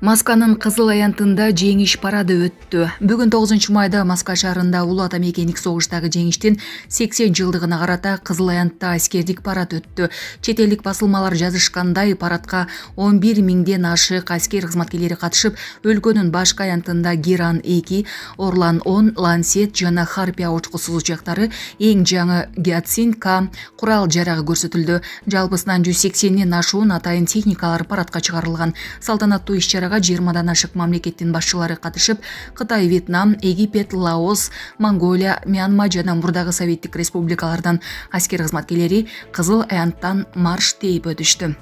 Москванын Кызыл аянтында жеңиш парады өттү. Бүгүн 9 майда Москва шаарында Улуу Ата Мекендик согуштагы жеңиштин 80 жылдыгына карата Кызыл аянтта аскердик парад өттү. Чет элдик басылмалар жазышкандай, парадка 11 миңден ашык аскер кызматкерлери катышып, өлкөнүн башкы аянтында Геран-2, Орлан-10, Лансет жана Харпия учкусуз учактары, эң жаңы Гиацинт-К курал жарагы көрсөтүлдү. Жалпысынан 180ден ашуун атайын техникалар парадка чыгарылган. Салтанаттуу иш-чарага 20дан ашык мамлекеттин башчылары катышып, Кытай, Вьетнам, Египет, Лаос, Монголия, Мьянма жана мурдагы советтик республикалардан аскер кызматкерлери Кызыл аянттан марш тээп өтүштү.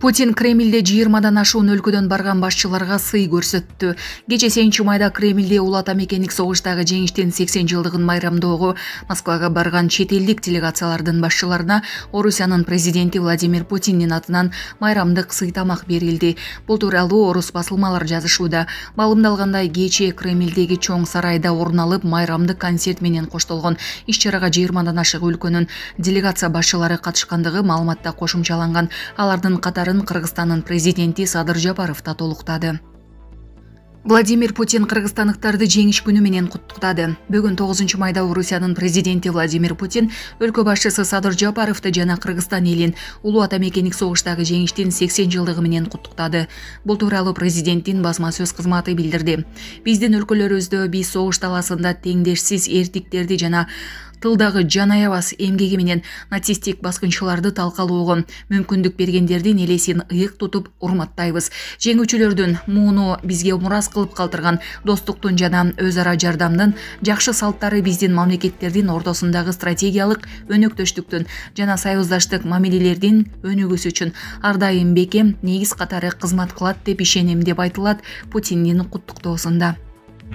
Путин Кремлде 20дан ашуун өлкөдөн барган башчыларга сый көрсөттү. Кече 7 майда Кремлде Улуу Ата Мекендик согуштагы жеңиштин 80 жылдыгын майрамдоого Москвага барган чет элдик делегациялардын башчыларына Орусиянын президенти Владимир Путиндин атынан майрамдык сый тамак берилди. Бул тууралуу орус басылмалар жазышууда. Маалымдалгандай, кече Кремлдеги чоң сарайда орун алып, майрамдык концерт менен коштолгон. Иш-чарага 20дан ашык өлкөнүн делегация башчылары катышкандыгы маалыматта кошумчаланган. Алардын катары Кыргызстандын президенти Садыр Жапаров да толуктады. Владимир Путин кыргызстандыктарды жеңиш күнү менен куттуктады. Бүгүн 9 майда Орусиянын президенти Владимир Путин өлкө башчысы Садыр Жапаровду жана Кыргызстан элин Улуу Ата Мекендик согуштагы жеңиштин 80 жылдыгы менен куттуктады. Бул тууралуу президенттин басма сөз кызматы билдирди. Биздин өлкөлөрүбүздө биз согуш таласында теңдешсиз эртиктерди жана тылдагы жан аябас эмгеги менен нацисттик баскынчыларды талкалоого мүмкүндүк бергендердин элесин ыйык тутуп урматтайбыз. Жеңүүчүлөрдүн мууну бизге мурас кылып калтырган достуктун жана өз ара жардамдын жакшы салттары биздин мамлекеттердин ортосундагы стратегиялык өнөктөштүктүн жана союздаштык мамилелердин өнүгүүсү үчүн ар дайым бекем негиз катары кызмат кылат деп ишенем, деп айтылат Путиндин куттуктоосунда.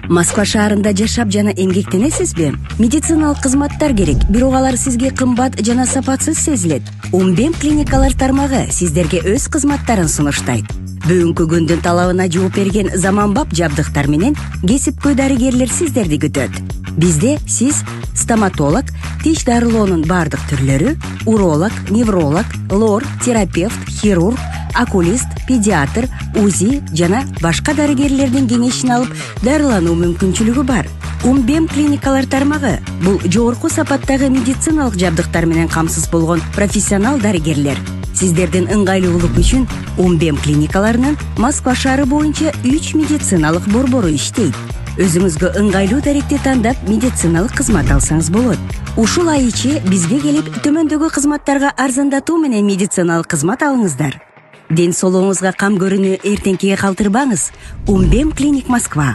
Москва шаарында жашап жана эмгектенесизби? Медициналык кызматтар керек, бирок алар сизге кымбат жана сапатсыз сезилет. Умбем клиникалар тармагы сиздерге өз кызматтарын сунуштайт. Бүгүнкү күндүн талабына жооп берген заманбап жабдыктар менен кесипкөй дарыгерлер сиздерди күтөт. Бизде сиз стоматолог, тиш дарылоонун бардык түрлөрү, уролог, невролог, лор, терапевт, хирург, окулист, педиатр, УЗИ жана башка дарыгерлердин кеңешин алып дарылануу мүмкүнчүлүгү бар. Умбем клиникалар тармагы бул жогорку сапаттагы медициналык жабдыктар менен камсыз болгон профессионал дарыгерлер. Сиздердин ыңгайлуулук үчүн Умбем клиникаларынын Москва шаары боюнча 3 медициналык борбору иштейт. Өзүңүзгө ыңгайлуу даректи тандап медициналык кызмат алсаңыз болот. Ушул ай ичи бизге келип төмөндөгү кызматтарга арзандатуу менен медициналык кызмат алыңыздар. Ден соолугуңузга кам көрүүнү эртеңкиге калтырбаңыз. Умбем клиник Москва.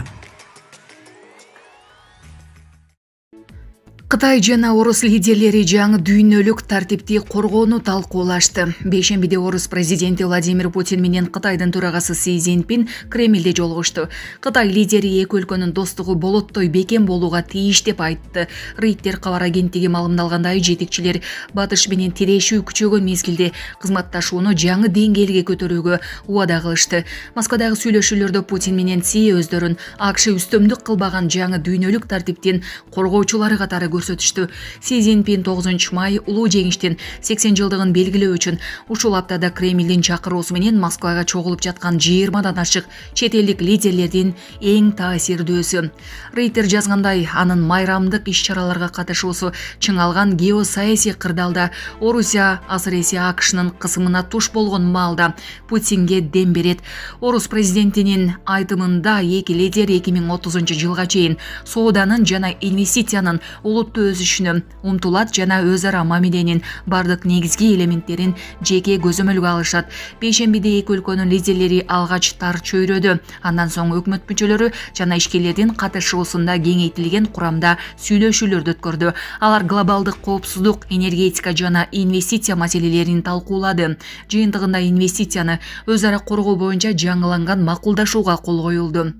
Кытай жана орус лидерлери жаңы дүйнөлүк тартипти коргоону талкуулашты. Бейшембиде орус президенти Владимир Путин менен Кытайдын төрагасы Си Цзиньпин Кремлде жолугушту. Кытай лидери эки өлкөнүн достугу болоттой бекем болууга тийиш деп айтты. Рейтер кабар агенттиги маалымдалгандай, жетекчилер батыш менен тирешүү күчөгөн мезгилде кызматташууну жаңы деңгээлге көтөрүүгө убада кылышты. Москвадагы сүйлөшүүлөрдө Путин менен Си өздөрүн АКШ үстөмдүк кылбаган жаңы дүйнөлүк тартиптин коргоочулары катары көрсөтүштү. Си Цзиньпин 9 май улуу жеңиштин 80 жылдыгын белгилөө үчүн ушул аптада Кремлдин чакыруусу менен Москвага чогулуп жаткан 20дан ашык чет элдик лидерлердин эң таасирдүүсү. Рейтер жазгандай, анын майрамдык иш-чараларга катышуусу чыңалган геосаясий кырдаалда Орусия, асыресе АКШнын кысымына туш болгон маалда Путинге дем берет. Орус президентинин айтымында эки лидер 2030 жылга чейин сооданын жана инвестициянын улуттуу өсүшүнө умтулат жана өз ара мамиленин бардык негизги элементтерин жеке көзөмөлгө алышат. Бейшембиде эки өлкөнүн лидерлери алгач тар чөйрөдө, андан соң өкмөт мүчөлөрү жана ишкерлердин катышуусунда кеңейтилген курамда сүйлөшүүлөрдү өткөрдү. Алар глобалдык коопсуздук, энергетика жана инвестиция маселелерин талкуулады. Жыйынтыгында инвестицияны өз ара коргоо боюнча жаңыланган макулдашууга кол коюлду.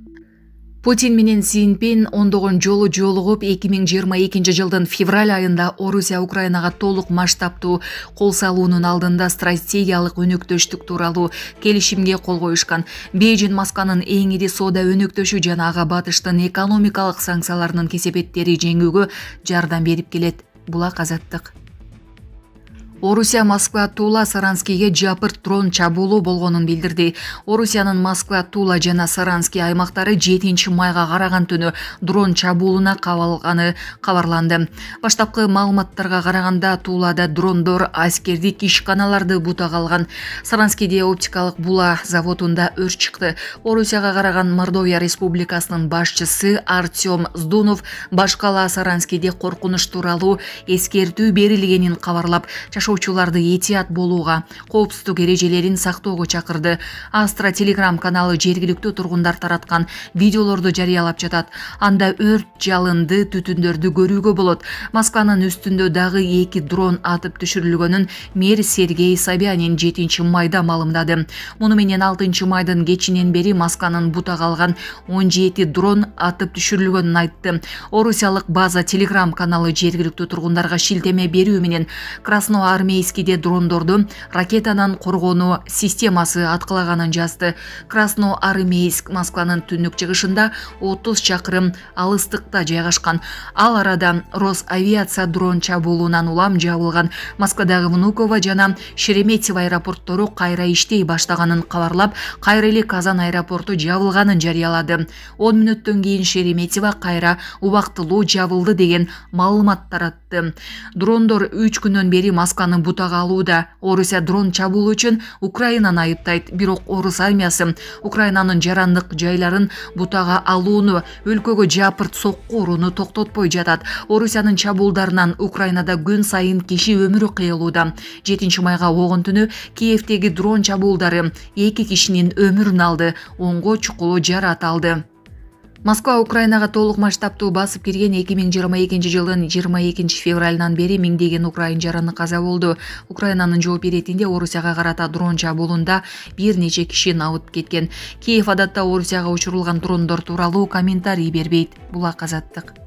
Путин менен Си Цзиньпин ондогон жолу жолугуп 2022 жылдын февраль айында Орусия Украинага толук масштабтуу кол салуунун алдында стратегиялык өнөктөштүк тууралуу келишимге кол коюшкан. Бейжин Москванын эң ири соода өнөктөшү жана ага батыштын экономикалык санкцияларынын кесепеттери жеңүүгө жардам берип келет. Булак Азаттык. Орусия Москва Тула Саранскиге жапырт дрон чабуулу болгонун билдирди. Орусиянын Москва Тула жана Саранский аймактары 7 майга караган түнү дрон чабуулуна кабылганы кабарланды. Баштапкы маалыматтарга караганда Тулада дрондор аскердик ишканаларды бутага алган. Саранскийде оптикалык була заводунда өрт чыкты. Орусияга караган Мордовия Республикасынын башчысы Артем Здунов башкала Саранскийде коркунуч тууралуу эскертүү берилгенин кабарлап, жашоочуларды этият болууга, коопсуздук эрежелерин сактоого чакырды. Астра Телеграм каналы жергиликтүү тургундар тараткан видеолорду жарыялап жатат. Анда өрт, жалынды, түтүндөрдү көрүүгө болот. Москванын үстүндө дагы 2 дрон атып түшүрүлгөнүн мэр Сергей Собянин 7 майда маалымдады. Муну менен 6 майдын кечинен бери Москванын бутага алган 17 дрон атып түшүрүлгөнүн айтты. Орусиялык база Телеграм каналы жергиликтүү тургундарга шилтеме берүү менен Красноармейскийде дрондорду ракетанан коргонуу системасы аткылаганын жазды. Красноармейск Москванын түндүк чыгышында 30 чакырым алыстыкта жайгашкан. Ал арада Росавиация дрон чабуулунан улам жабылган. Москвадагы Внуково жана Шереметьево аэропорттору кайра иштей баштаганын кабарлап, кайра эле Казан аэропорту жабылганын жарыялады. 10 мүнөттөн кийин Шереметьево кайра убактылуу жабылды деген маалымат таратты. Дрондор 3 күнөн бери Москваны бутага алууда. Орусия дрон чабуул үчүн Украинаны айыптайт. Бирок орус армиясы Украинанын жарандык жайларын бутага алууну, өлкөгө жапырт сокку урууну токтотпой жатат. Орусиянын чабуулдарынан Украинада күн сайын киши өмүрү кыйылууда. 7 майга огон түнү Киевдеги дрон чабуулдары 2 кишинин өмүрүн алды, 10го чукулуу жарат алды. Москва Украинага толук масштабтуу басып кирген 2022 жылдын 22 февралынан бери миңдеген украин жараны каза болду. Украинанын жооп иретинде Орусияга карата дрон чабуулунда бир нече киши абыт кеткен. Киев адатта Орусияга учурулган дрондор тууралуу комментарий бербейт. Булак Азаттык.